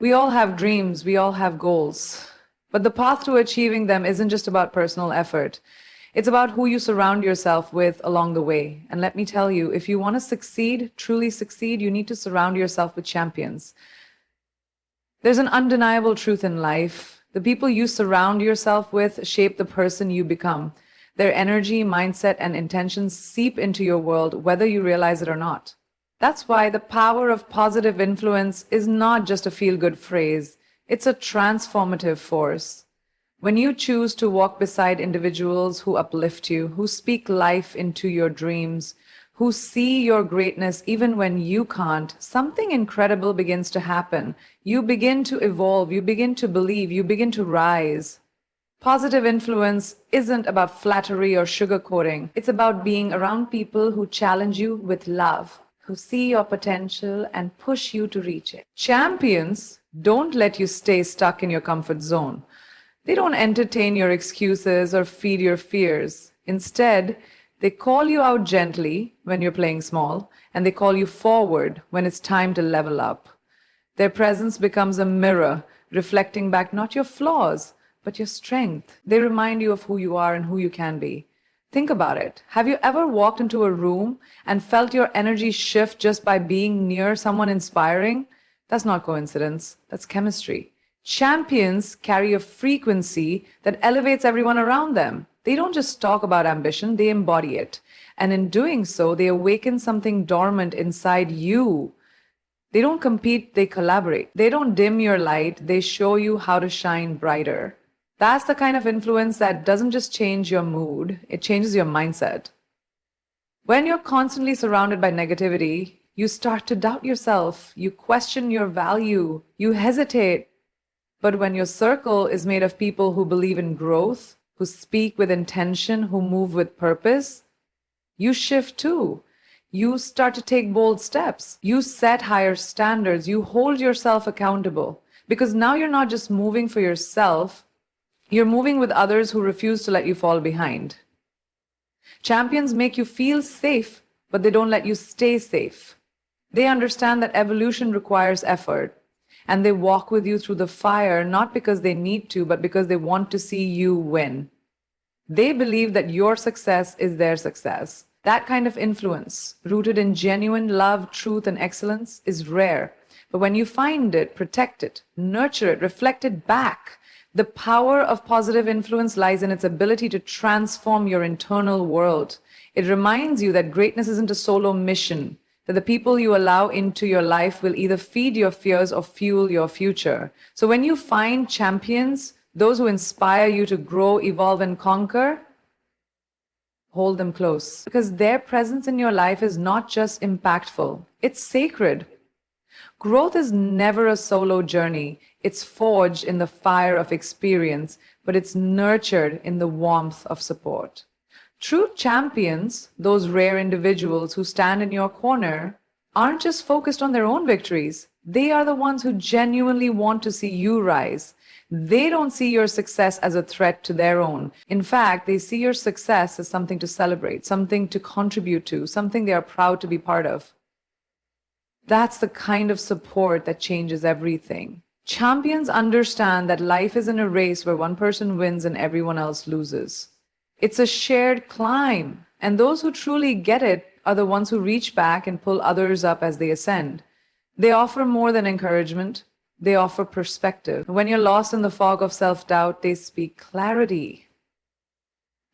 We all have dreams, we all have goals. But the path to achieving them isn't just about personal effort. It's about who you surround yourself with along the way. And let me tell you, if you want to succeed, truly succeed, you need to surround yourself with champions. There's an undeniable truth in life. The people you surround yourself with shape the person you become. Their energy, mindset, and intentions seep into your world, whether you realize it or not. That's why the power of positive influence is not just a feel-good phrase. It's a transformative force. When you choose to walk beside individuals who uplift you, who speak life into your dreams, who see your greatness even when you can't, something incredible begins to happen. You begin to evolve, you begin to believe, you begin to rise. Positive influence isn't about flattery or sugarcoating. It's about being around people who challenge you with love, who see your potential and push you to reach it. Champions don't let you stay stuck in your comfort zone. They don't entertain your excuses or feed your fears. Instead, they call you out gently when you're playing small, and they call you forward when it's time to level up. Their presence becomes a mirror, reflecting back not your flaws, but your strength. They remind you of who you are and who you can be. Think about it. Have you ever walked into a room and felt your energy shift just by being near someone inspiring? That's not coincidence. That's chemistry. Champions carry a frequency that elevates everyone around them. They don't just talk about ambition, they embody it. And in doing so, they awaken something dormant inside you. They don't compete, they collaborate. They don't dim your light, they show you how to shine brighter. That's the kind of influence that doesn't just change your mood, it changes your mindset. When you're constantly surrounded by negativity, you start to doubt yourself, you question your value, you hesitate. But when your circle is made of people who believe in growth, who speak with intention, who move with purpose, you shift too. You start to take bold steps. You set higher standards. You hold yourself accountable. Because now you're not just moving for yourself, you're moving with others who refuse to let you fall behind. Champions make you feel safe, but they don't let you stay safe. They understand that evolution requires effort, and they walk with you through the fire, not because they need to, but because they want to see you win. They believe that your success is their success. That kind of influence, rooted in genuine love, truth, and excellence, is rare. But when you find it, protect it, nurture it, reflect it back. The power of positive influence lies in its ability to transform your internal world. It reminds you that greatness isn't a solo mission, that the people you allow into your life will either feed your fears or fuel your future. So when you find champions, those who inspire you to grow, evolve, and conquer, hold them close. Because their presence in your life is not just impactful, it's sacred. Growth is never a solo journey. It's forged in the fire of experience, but it's nurtured in the warmth of support. True champions, those rare individuals who stand in your corner, aren't just focused on their own victories. They are the ones who genuinely want to see you rise. They don't see your success as a threat to their own. In fact, they see your success as something to celebrate, something to contribute to, something they are proud to be part of. That's the kind of support that changes everything. Champions understand that life isn't a race where one person wins and everyone else loses. It's a shared climb, and those who truly get it are the ones who reach back and pull others up as they ascend. They offer more than encouragement, they offer perspective. When you're lost in the fog of self-doubt, they speak clarity.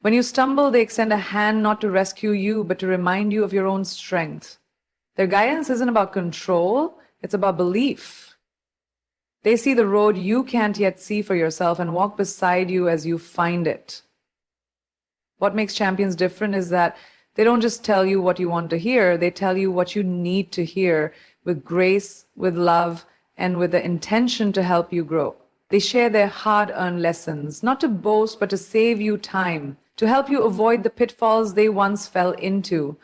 When you stumble, they extend a hand not to rescue you, but to remind you of your own strength. Their guidance isn't about control, it's about belief. They see the road you can't yet see for yourself and walk beside you as you find it. What makes champions different is that they don't just tell you what you want to hear, they tell you what you need to hear with grace, with love, and with the intention to help you grow. They share their hard-earned lessons, not to boast, but to save you time, to help you avoid the pitfalls they once fell into.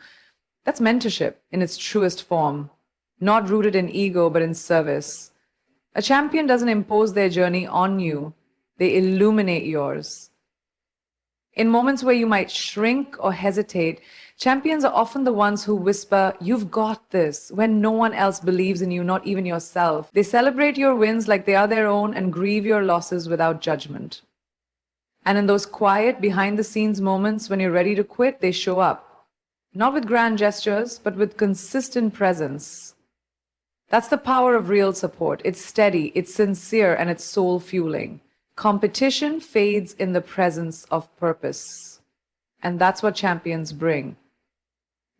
That's mentorship in its truest form, not rooted in ego, but in service. A champion doesn't impose their journey on you, they illuminate yours. In moments where you might shrink or hesitate, champions are often the ones who whisper, "You've got this," when no one else believes in you, not even yourself. They celebrate your wins like they are their own and grieve your losses without judgment. And in those quiet, behind the scenes moments when you're ready to quit, they show up. Not with grand gestures, but with consistent presence. That's the power of real support. It's steady, it's sincere, and it's soul fueling. Competition fades in the presence of purpose. And that's what champions bring.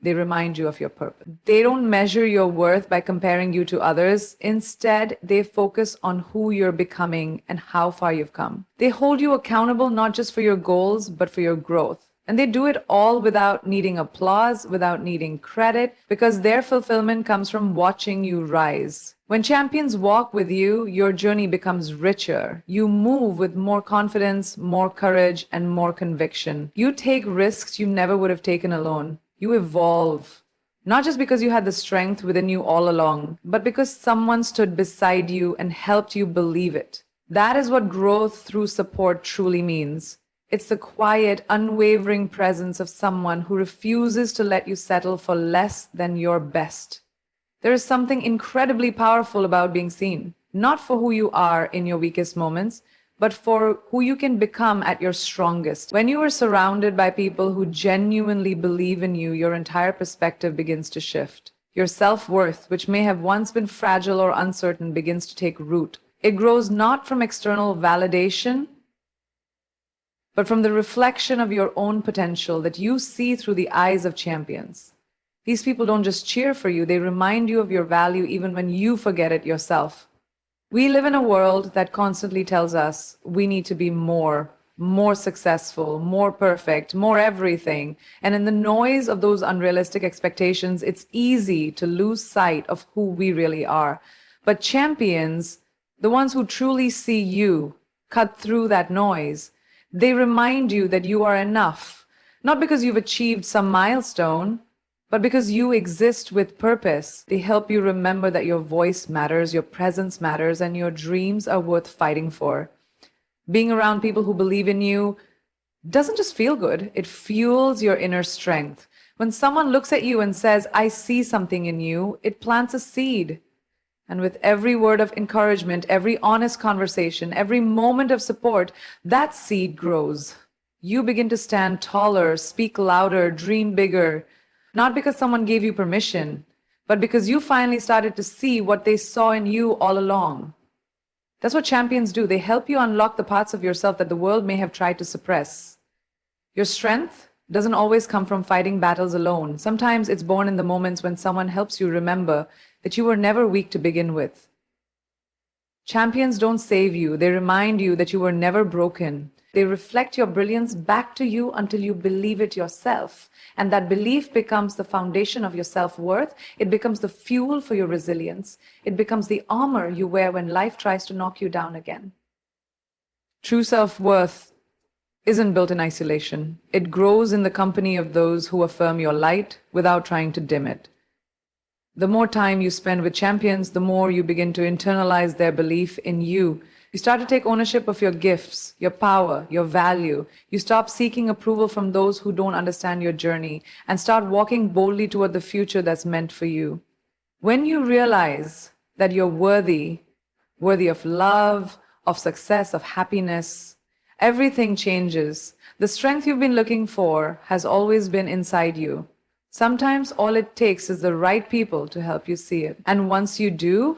They remind you of your purpose. They don't measure your worth by comparing you to others. Instead, they focus on who you're becoming and how far you've come. They hold you accountable not just for your goals, but for your growth. And they do it all without needing applause, without needing credit, because their fulfillment comes from watching you rise. When champions walk with you, your journey becomes richer. You move with more confidence, more courage, and more conviction. You take risks you never would have taken alone. You evolve. Not just because you had the strength within you all along, but because someone stood beside you and helped you believe it. That is what growth through support truly means. It's the quiet, unwavering presence of someone who refuses to let you settle for less than your best. There is something incredibly powerful about being seen, not for who you are in your weakest moments, but for who you can become at your strongest. When you are surrounded by people who genuinely believe in you, your entire perspective begins to shift. Your self-worth, which may have once been fragile or uncertain, begins to take root. It grows not from external validation, but from the reflection of your own potential that you see through the eyes of champions. These people don't just cheer for you, they remind you of your value even when you forget it yourself. We live in a world that constantly tells us we need to be more successful, more perfect, more everything. And in the noise of those unrealistic expectations, it's easy to lose sight of who we really are. But champions, the ones who truly see you, cut through that noise. They remind you that you are enough, not because you've achieved some milestone, but because you exist with purpose. They help you remember that your voice matters, your presence matters, and your dreams are worth fighting for. Being around people who believe in you doesn't just feel good, it fuels your inner strength. When someone looks at you and says, "I see something in you," it plants a seed. And with every word of encouragement, every honest conversation, every moment of support, that seed grows. You begin to stand taller, speak louder, dream bigger, not because someone gave you permission, but because you finally started to see what they saw in you all along. That's what champions do. They help you unlock the parts of yourself that the world may have tried to suppress. Your strength doesn't always come from fighting battles alone. Sometimes it's born in the moments when someone helps you remember that you were never weak to begin with. Champions don't save you. They remind you that you were never broken. They reflect your brilliance back to you until you believe it yourself. And that belief becomes the foundation of your self-worth. It becomes the fuel for your resilience. It becomes the armor you wear when life tries to knock you down again. True self-worth isn't built in isolation. It grows in the company of those who affirm your light without trying to dim it. The more time you spend with champions, the more you begin to internalize their belief in you. You start to take ownership of your gifts, your power, your value. You stop seeking approval from those who don't understand your journey and start walking boldly toward the future that's meant for you. When you realize that you're worthy of love, of success, of happiness, everything changes. The strength you've been looking for has always been inside you. Sometimes all it takes is the right people to help you see it. And once you do,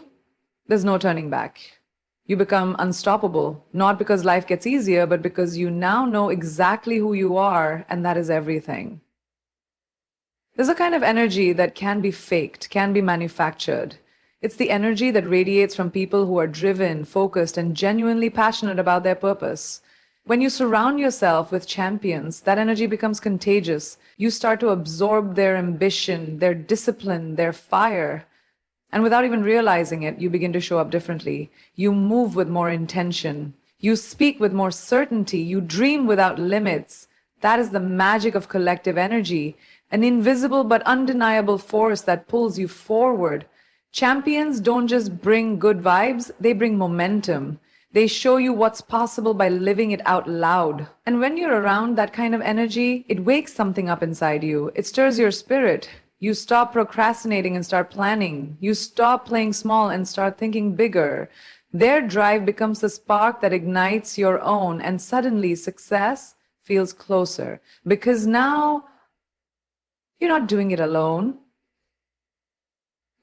there's no turning back. You become unstoppable, not because life gets easier, but because you now know exactly who you are, and that is everything. There's a kind of energy that can be faked, can be manufactured. It's the energy that radiates from people who are driven, focused, and genuinely passionate about their purpose. When you surround yourself with champions, that energy becomes contagious. You start to absorb their ambition, their discipline, their fire. And without even realizing it, you begin to show up differently. You move with more intention. You speak with more certainty. You dream without limits. That is the magic of collective energy, an invisible but undeniable force that pulls you forward. Champions don't just bring good vibes, they bring momentum. They show you what's possible by living it out loud. And when you're around that kind of energy, it wakes something up inside you. It stirs your spirit. You stop procrastinating and start planning. You stop playing small and start thinking bigger. Their drive becomes the spark that ignites your own, and suddenly success feels closer. Because now you're not doing it alone.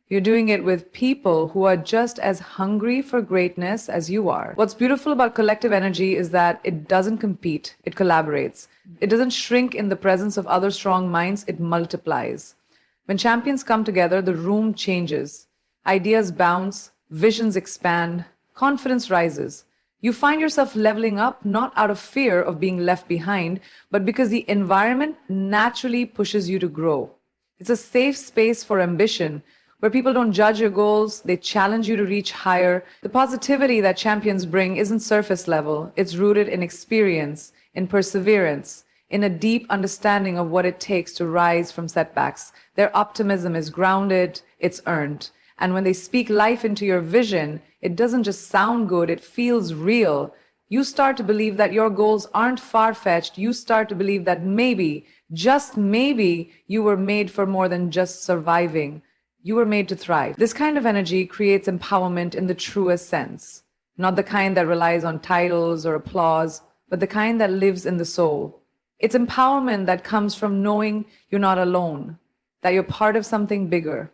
You're doing it with people who are just as hungry for greatness as you are. What's beautiful about collective energy is that it doesn't compete, it collaborates. It doesn't shrink in the presence of other strong minds, it multiplies. When champions come together, the room changes. Ideas bounce, visions expand, confidence rises. You find yourself leveling up not out of fear of being left behind, but because the environment naturally pushes you to grow. It's a safe space for ambition, where people don't judge your goals, they challenge you to reach higher. The positivity that champions bring isn't surface level. It's rooted in experience, in perseverance, in a deep understanding of what it takes to rise from setbacks. Their optimism is grounded, it's earned. And when they speak life into your vision, it doesn't just sound good, it feels real. You start to believe that your goals aren't far-fetched. You start to believe that maybe, just maybe, you were made for more than just surviving. You were made to thrive. This kind of energy creates empowerment in the truest sense, not the kind that relies on titles or applause, but the kind that lives in the soul. It's empowerment that comes from knowing you're not alone, that you're part of something bigger.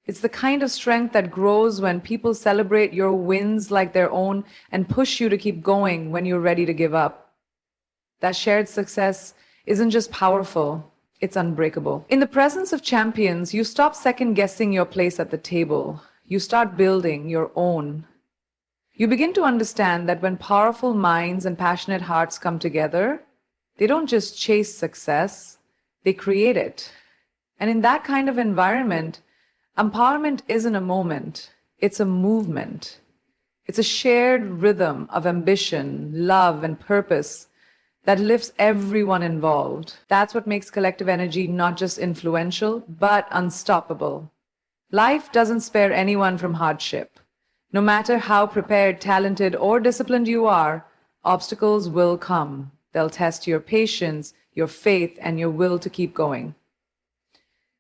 It's the kind of strength that grows when people celebrate your wins like their own and push you to keep going when you're ready to give up. That shared success isn't just powerful, it's unbreakable. In the presence of champions, you stop second-guessing your place at the table. You start building your own. You begin to understand that when powerful minds and passionate hearts come together, they don't just chase success, they create it. And in that kind of environment, empowerment isn't a moment, it's a movement. It's a shared rhythm of ambition, love, and purpose that lifts everyone involved. That's what makes collective energy not just influential, but unstoppable. Life doesn't spare anyone from hardship. No matter how prepared, talented, or disciplined you are, obstacles will come. They'll test your patience, your faith, and your will to keep going.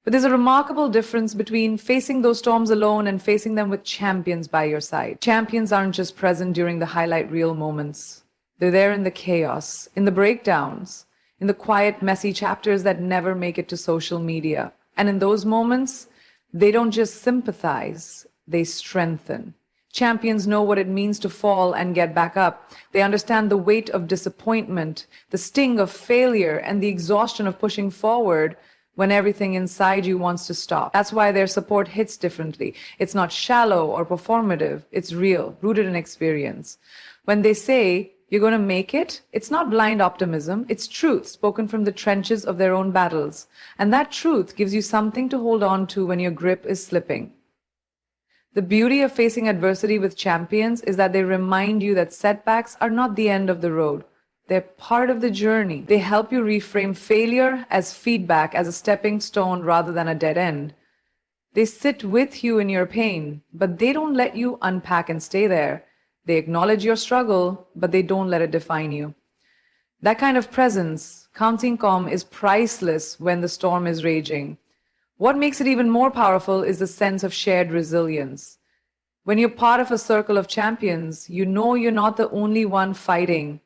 But there's a remarkable difference between facing those storms alone and facing them with champions by your side. Champions aren't just present during the highlight reel moments. They're there in the chaos, in the breakdowns, in the quiet, messy chapters that never make it to social media. And in those moments, they don't just sympathize, they strengthen. Champions know what it means to fall and get back up. They understand the weight of disappointment, the sting of failure, and the exhaustion of pushing forward when everything inside you wants to stop. That's why their support hits differently. It's not shallow or performative, it's real, rooted in experience. When they say, "You're going to make it," it's not blind optimism, it's truth spoken from the trenches of their own battles. And that truth gives you something to hold on to when your grip is slipping. The beauty of facing adversity with champions is that they remind you that setbacks are not the end of the road. They're part of the journey. They help you reframe failure as feedback, as a stepping stone rather than a dead end. They sit with you in your pain, but they don't let you unpack and stay there. They acknowledge your struggle, but they don't let it define you. That kind of presence, counting calm, is priceless when the storm is raging. What makes it even more powerful is the sense of shared resilience. When you're part of a circle of champions, you know you're not the only one fighting.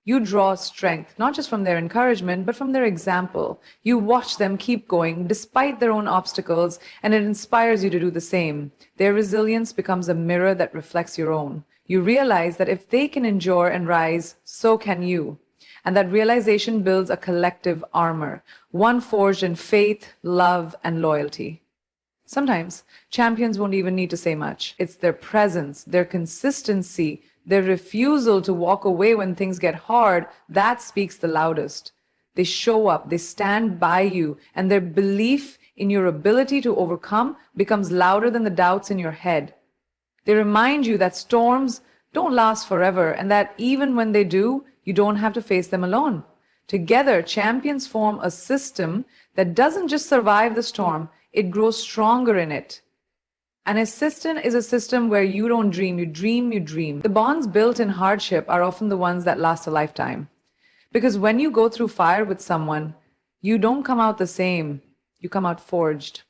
You draw strength, not just from their encouragement, but from their example. You watch them keep going despite their own obstacles, and it inspires you to do the same. Their resilience becomes a mirror that reflects your own. You realize that if they can endure and rise, so can you. And that realization builds a collective armor, one forged in faith, love, and loyalty. Sometimes champions won't even need to say much. It's their presence, their consistency, their refusal to walk away when things get hard that speaks the loudest. They show up, they stand by you, and their belief in your ability to overcome becomes louder than the doubts in your head. They remind you that storms don't last forever, and that even when they do, you don't have to face them alone. Together, champions form a system that doesn't just survive the storm, it grows stronger in it. An assistant is a system where you don't dream, you dream, you dream. The bonds built in hardship are often the ones that last a lifetime. Because when you go through fire with someone, you don't come out the same, you come out forged.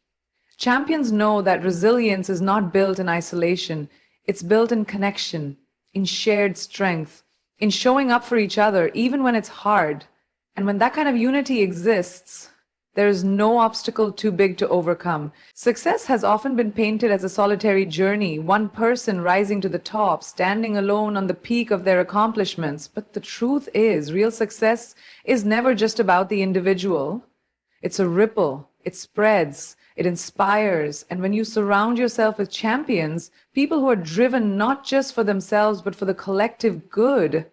Champions know that resilience is not built in isolation, it's built in connection, in shared strength, in showing up for each other, even when it's hard. And when that kind of unity exists, there is no obstacle too big to overcome. Success has often been painted as a solitary journey, one person rising to the top, standing alone on the peak of their accomplishments. But the truth is, real success is never just about the individual. It's a ripple, it spreads, it inspires. And when you surround yourself with champions, people who are driven not just for themselves, but for the collective good,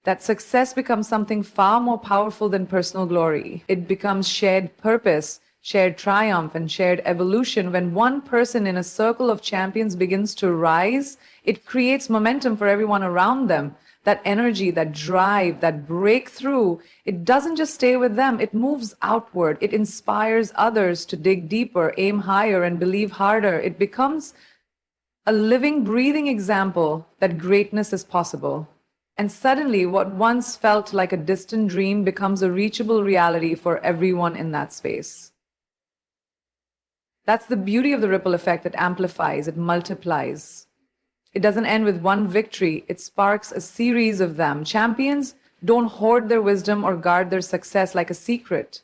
that success becomes something far more powerful than personal glory. It becomes shared purpose, shared triumph, and shared evolution. When one person in a circle of champions begins to rise, it creates momentum for everyone around them. That energy, that drive, that breakthrough, it doesn't just stay with them, it moves outward. It inspires others to dig deeper, aim higher, and believe harder. It becomes a living, breathing example that greatness is possible. And suddenly, what once felt like a distant dream becomes a reachable reality for everyone in that space. That's the beauty of the ripple effect. It amplifies, it multiplies. It doesn't end with one victory, it sparks a series of them. Champions don't hoard their wisdom or guard their success like a secret.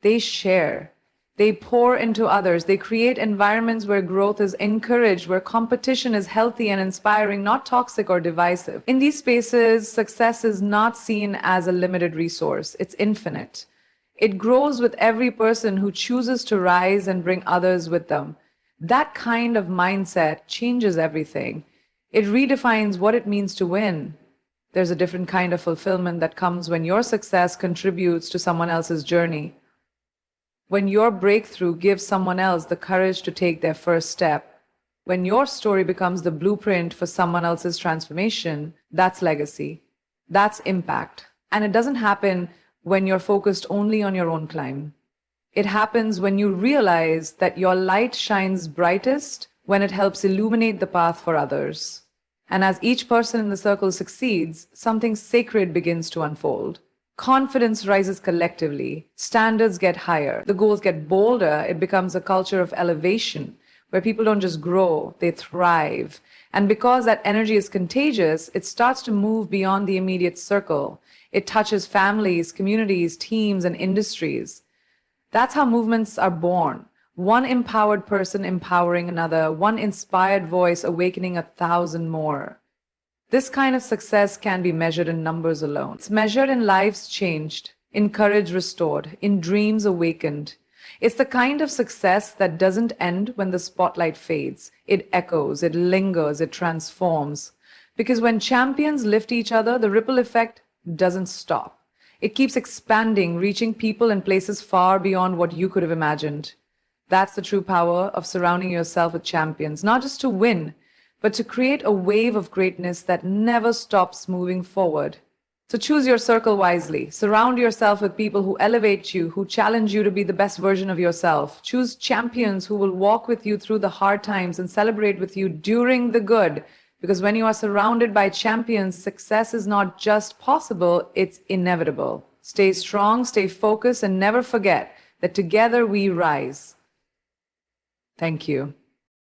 They share. They pour into others. They create environments where growth is encouraged, where competition is healthy and inspiring, not toxic or divisive. In these spaces, success is not seen as a limited resource, it's infinite. It grows with every person who chooses to rise and bring others with them. That kind of mindset changes everything. It redefines what it means to win. There's a different kind of fulfillment that comes when your success contributes to someone else's journey. When your breakthrough gives someone else the courage to take their first step, when your story becomes the blueprint for someone else's transformation, that's legacy. That's impact. And it doesn't happen when you're focused only on your own climb. It happens when you realize that your light shines brightest when it helps illuminate the path for others. And as each person in the circle succeeds, something sacred begins to unfold. Confidence rises collectively, standards get higher, the goals get bolder, it becomes a culture of elevation where people don't just grow, they thrive. And because that energy is contagious, it starts to move beyond the immediate circle. It touches families, communities, teams, and industries. That's how movements are born. One empowered person empowering another, one inspired voice awakening 1,000 more. This kind of success can be measured in numbers alone. It's measured in lives changed, in courage restored, in dreams awakened. It's the kind of success that doesn't end when the spotlight fades. It echoes, it lingers, it transforms. Because when champions lift each other, the ripple effect doesn't stop. It keeps expanding, reaching people in places far beyond what you could have imagined. That's the true power of surrounding yourself with champions, not just to win, but to create a wave of greatness that never stops moving forward. So choose your circle wisely. Surround yourself with people who elevate you, who challenge you to be the best version of yourself. Choose champions who will walk with you through the hard times and celebrate with you during the good. Because when you are surrounded by champions, success is not just possible, it's inevitable. Stay strong, stay focused, and never forget that together we rise. Thank you.